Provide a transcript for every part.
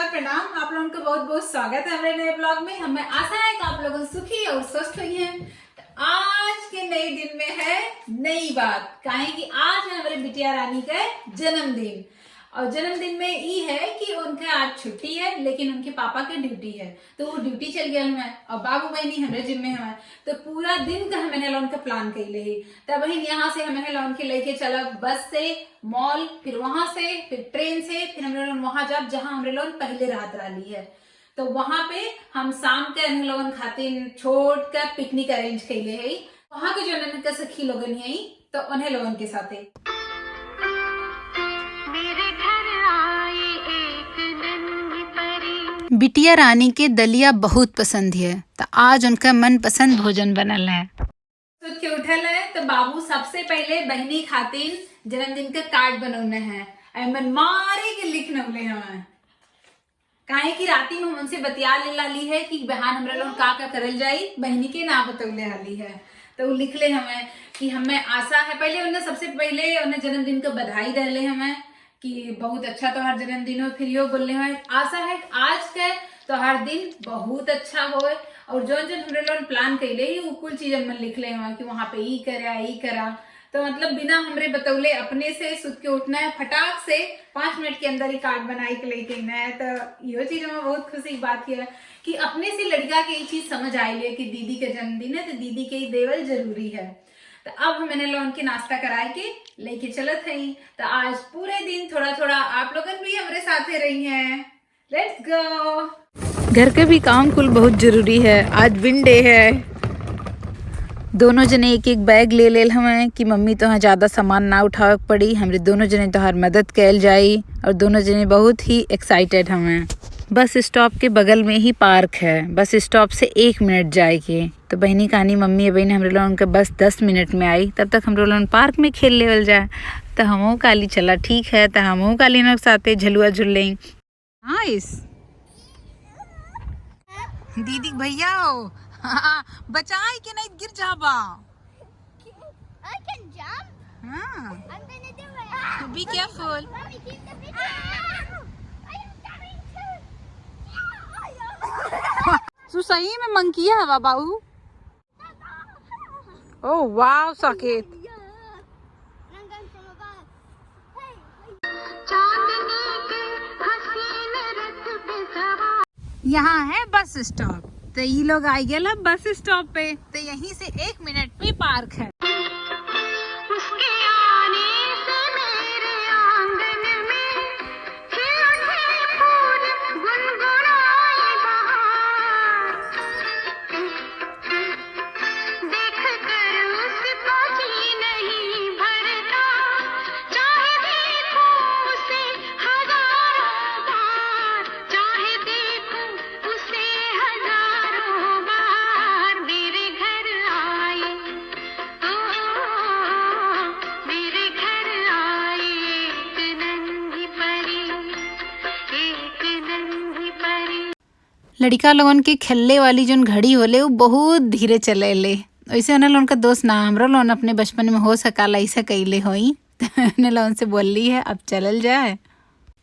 नमस्कार प्रणाम। आप लोगों का बहुत बहुत स्वागत है हमारे नए ब्लॉग में। हमें आशा है कि आप लोग सुखी और स्वस्थ हुई हैं। तो आज के नए दिन में है नई बात, काहे कि आज है हमारे बिटिया रानी का जन्मदिन। और जन्मदिन में ये है कि उनके आज छुट्टी है, लेकिन उनके पापा के ड्यूटी है, तो वो ड्यूटी चल गया हमें और बाबू बहनी हमारे जिम्मे हमें। तो पूरा दिन का हमें लोन का प्लान कैले ही। तब बहन यहाँ से हमें लोन के लेके चला बस से मॉल, फिर वहां से, फिर ट्रेन से, फिर हम लोग वहां जब जहाँ हमारे लोन पहले रात रही है। तो वहां पे हम शाम के हम लोगन खातिर छोट का पिकनिक अरेंज कैले है। वहां के जो का सखी लोगन है तो उन्हें लोगन के साथे बिटिया रानी के दलिया बहुत पसंद है, तो आज उनका मन पसंद भोजन बनल है। सुत के उठल है तो बाबू सबसे पहले बहनी खातिर जन्मदिन का कार्ड बनौने हैं। मन मारे के लिख नवले हमें, काहे कि राती में हम उनसे बतिया ले ली है कि बहन हमरा लोग का करल जाई, बहनी के ना बतौले हाली है। तो वो लिख ले हमें कि हमें आशा है, पहले उन्हें सबसे पहले उन्हें जन्मदिन का बधाई दे ले हमें कि बहुत अच्छा तुम्हारा जन्मदिन हो। फिर यो बोलने हैं आशा है कि आज के तुम्हारा दिन बहुत अच्छा हो। और जो जो हमरे लोग प्लान कैले ही वो कुल चीज हम लिख ले हैं कि वहां पे ई करा। तो मतलब बिना हमरे बतौले अपने से सुत के उठना है, फटाक से 5 मिनट के अंदर ही कार्ड बनाई के लेके ना है। तो यो चीज हमें बहुत खुशी की बात है कि अपने से लड़का के ये चीज समझ आई है कि दीदी का जन्मदिन है तो दीदी के ही देवल जरूरी है। तो अब मैंने लोन के नाश्ता कराए के लेके चलत है। तो आज पूरे दिन थोड़ा थोड़ा आप लोगन भी हमारे साथ रही हैं। Let's go. घर के भी काम कुल बहुत जरूरी है। आज विंडे है, दोनों जने एक एक बैग ले लेल हमें कि मम्मी तो ज्यादा सामान ना उठावे पड़ी, हमरे दोनों जने तोहार मदद कैल जाई। और दोनों जने बहुत ही एक्साइटेड हमें। बस स्टॉप के बगल में ही पार्क है, बस स्टॉप से 1 मिनट जाए के। तो बहनी कहानी मम्मी बहन हमरे लोगन के बस 10 मिनट में आई, तब तक हमरे लोगन पार्क में खेल लेवल जाए। तो हमहू काली चला ठीक है, तो हमहू काली न साथे झलुआ झूल लें। नाइस दीदी भैया हो बचाई के नहीं गिर जाबा। I can jump. हाँ, I'm gonna do it. Be careful. Mommy, keep the video. I am coming to. तू सही में मंकिया है बाबू। ओह वाह Saket. I'm going from above. Hey. यहाँ है बस स्टॉप, तो ये लोग आ गए बस स्टॉप पे। तो यहीं से 1 मिनट पे पार्क है। उसके आने से मेरे आंगन में खिल उठे फूल, गुनगुनाए बहार। देखकर उसको जी नहीं भरता, चाहे देखूं उसे हजारों बार, चाहे देखूं उसे हजारों बार। मेरे घर आए, मेरे घर आए एक नन्ही परी, एक नन्ही परी। लड़का लोगन के खेलने वाली जो घड़ी होले वो बहुत धीरे चले ले। वैसे उन्हें लोगन का दोस्त ना हमरा लोगन अपने बचपन में हो सकाला ऐसा कैले होई। उन्हें लोगन से बोली है अब चलल जाए।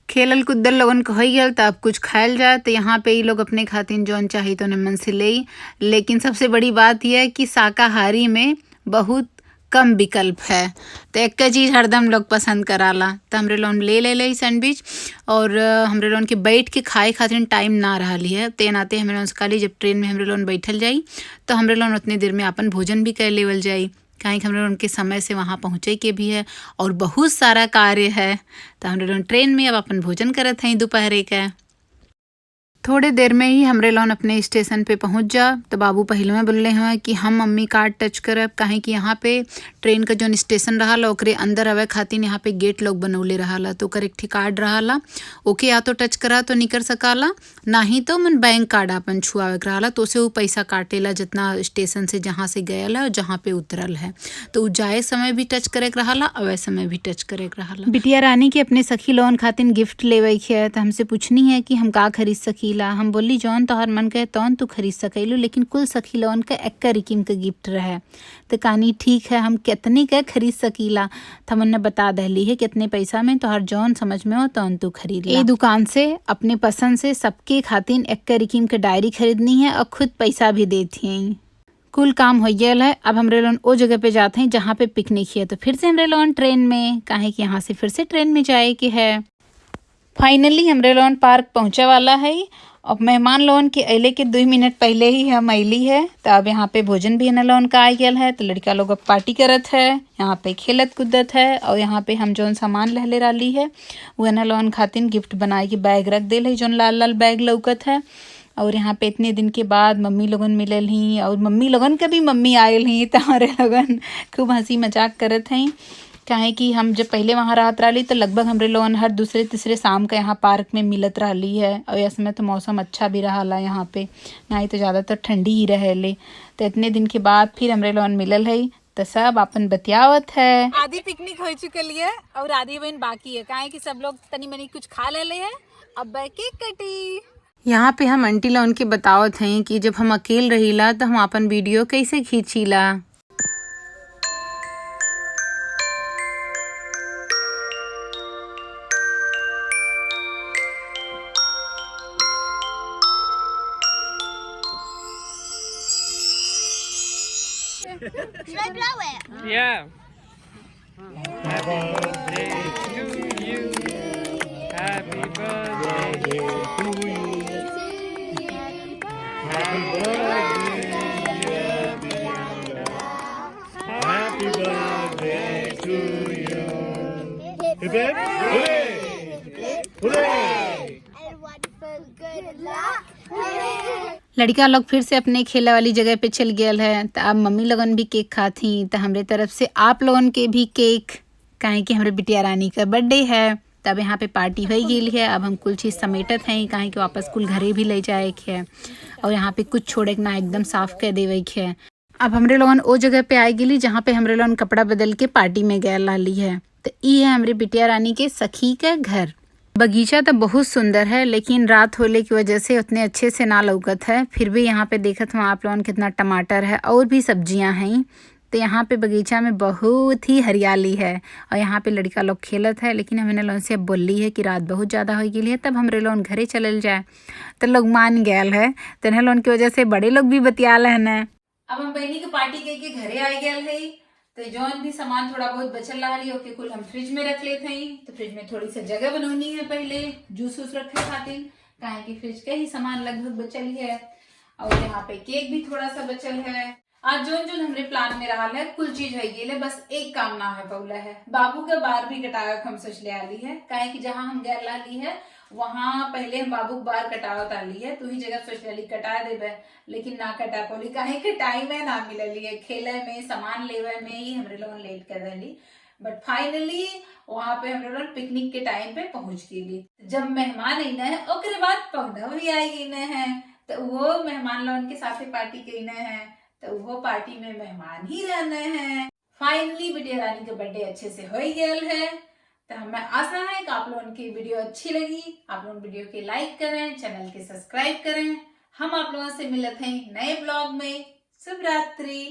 खेलल कूदल लोगन को हो गल तो अब कुछ खायल जाए। तो यहाँ पे ये लोग अपने खातिर जौन चाहिए तो उन्हें मन से ले। लेकिन सबसे बड़ी बात यह है कि शाकाहारी में बहुत कम विकल्प है, तो एक चीज़ हरदम लोग पसंद कराला। तो हमरे लोन ले सैंडविच। और हमरे लोन के बैठ के खाए खातिर टाइम ना रहा है। ते नाते हमरे लोन से काली जब ट्रेन में हमरे लोन बैठल जाई तो हमरे लोन उतनी देर में अपन भोजन भी कर लेवल जाई, काहे कि हमरे लोन के समय से वहाँ पहुँचे के भी है और बहुत सारा कार्य है। तो हमरे लोन ट्रेन में अब अपन भोजन करत हैं दोपहर का। थोड़े देर में ही हमरे लोन अपने स्टेशन पे पहुंच जा। तो बाबू पहले में बोले हैं कि हम मम्मी कार्ड टच करब, काहे कि यहाँ पे ट्रेन का जो स्टेशन रहा ओकरे अंदर आवे खातिर यहाँ पे गेट लोग बनौले रहा। तो ओकर एक ठे कार्ड रहा, ओके या तो टच करा तो निकल सकाला, ना ही तो मन बैंक कार्ड अपन छुआवे के रहा। तो उसे वो पैसा काटेला जितना स्टेशन से जहाँ से गयल है और जहाँ पे उतरल है। तो जाए समय भी टच करे के रहा, अवे समय भी टच करे के रहा। बिटिया रानी के अपने सखी लोन खातिर गिफ्ट लेवे के है। तो हमसे पूछनी है कि हम का खरीद सकी सकीला। हम बोली जौन तोहर मन कहे तौन तू खरीद सकैलू, लेकिन कुल सखी लोगन का एक्का रिकिम के गिफ्ट रहे। तो कहानी ठीक है, हम कितने का खरीद सकीला। तो हमने बता दहली है कितने पैसा में तोहर जौन समझ में हो तौन तू खरीद ला। ए दुकान से अपने पसंद से सबके खातिर एक्का रिकिम के डायरी खरीदनी है और खुद पैसा भी देती हैं। कुल काम हो गया है। अब हमरे लोन ओ जगह पे जाते हैं जहाँ पे पिकनिक है। तो फिर से हमरे लोन ट्रेन में, काहे कि यहाँ से फिर से ट्रेन में जाए के है। फाइनली हमरे लोन पार्क पहुँचे वाला है। अब मेहमान लोन के अले के 2 मिनट पहले ही हम अली है। तो अब यहाँ पे भोजन भी न लोन का आ गया है। तो लड़का लोग अब पार्टी करत है, यहाँ पे खेलत कूदत है। और यहाँ पे हम जौन सामान लहले रही है वो न लोन खातिर गिफ्ट बनाए के बैग रख दिल है, जौन लाल लाल बैग लौकत है। और यहाँ पे इतने दिन के बाद मम्मी लोगन मिलल ही और मम्मी लोगन के भी मम्मी आयल ही। तो हमारे लोगन खूब हंसी मजाक करत हैं। काहे कि हम जब पहले वहाँ रहत रही तो लगभग हमरे लोगन हर दूसरे तीसरे शाम का यहाँ पार्क में मिलत रही है। और इस समय तो मौसम अच्छा भी रहा यहाँ पे, नहीं तो ज़्यादातर ठंडी ही रहेले। तो इतने दिन के बाद फिर हमरे लोगन मिलल है तो सब अपन बतियावत है। आधी पिकनिक हो चुकल है और आधी बहन बाकी है, काहे कि सब लोग तनी मनी कुछ खा ले है। अब केक कटी। यहाँ पे हम आंटी लोगन के बतावत हैं कि जब हम अकेल रहीला तो हम अपन वीडियो कैसे खींचीला। Should I blow it? Yeah. Happy birthday to you. Happy birthday to you. Happy birthday, dear Bianca. Happy birthday to you. Hip hip hooray! Hooray! And one for good luck. Hooray! लड़का लोग फिर से अपने खेला वाली जगह पे चल गया है। तो अब मम्मी लोगन भी केक खाती। तो हमरे तरफ से आप लोगन के भी केक, काहे कि हमारे बिटिया रानी का बर्थडे है। तब यहाँ पे पार्टी हो गई है। अब हम कुल चीज़ समेटत हैं, काहे कि वापस कुल घरे भी ले जाए के है। और यहाँ पे कुछ छोड़े के ना एकदम साफ कर देवे के है। अब हमरे लोगन ओ जगह पे आई गई जहाँ पे हमरे लोगन कपड़ा बदल के पार्टी में गया लाली है। तो ये है हमारे बिटिया रानी के सखी का घर। बगीचा तो बहुत सुंदर है, लेकिन रात होने की वजह से उतने अच्छे से ना लौकत है। फिर भी यहाँ पे देखत हूँ आप लोगन कितना टमाटर है और भी सब्जियाँ हैं। तो यहाँ पे बगीचा में बहुत ही हरियाली है और यहाँ पे लड़का लोग खेलत है। लेकिन हमने लोगन से अब बोली है कि रात बहुत ज़्यादा हो गई है, तब हमरे लोगन घरे चलल जाए। तो लोग मान गया है। तो इन्हें लोगन की वजह से बड़े लोग भी बतियाल है न। अब हम बहनी के पार्टी के घरे आ गए है। तो जौन भी सामान थोड़ा बहुत बचल रहा ओके कुल हम फ्रिज में रख लेते हैं। तो फ्रिज में थोड़ी सी जगह बनौनी है, पहले जूस वूस रखे खातिर, काहे कि फ्रिज के ही सामान लगभग बचल है। और यहाँ पे केक भी थोड़ा सा बचल है। आज जोन जोन हमरे प्लान में रहा है कुल चीज हो गई है, बस एक काम ना है पौला है। बाबू का बार भी कटाया हम सोच ले आली है, काहे कि जहाँ हम गैर लाली है वहाँ पहले हम बाबू के बार कटावत आली है। तू ही जगह सोच ली कटा देवे, लेकिन ना कटा पौली, काहे कि टाइम है ना मिलली है। खेले में सामान लेवे में ही हमरे लोग लेट कर रही। बट फाइनली वहां पे हम लोग पिकनिक के टाइम पे पहुंच गई। जब मेहमान आईना है ओकरे बाद पौधा भी आई गई है। तो वो मेहमान लोगन के साथ पार्टी करना है, तो वो पार्टी में मेहमान ही रहना है। फाइनली बिटिया रानी का बर्थडे अच्छे से हो गया है। तो हमें आशा है कि आप लोगों की वीडियो अच्छी लगी। आप लोग वीडियो के लाइक करें, चैनल के सब्सक्राइब करें। हम आप लोगों से मिलते हैं नए ब्लॉग में। शुभ रात्रि।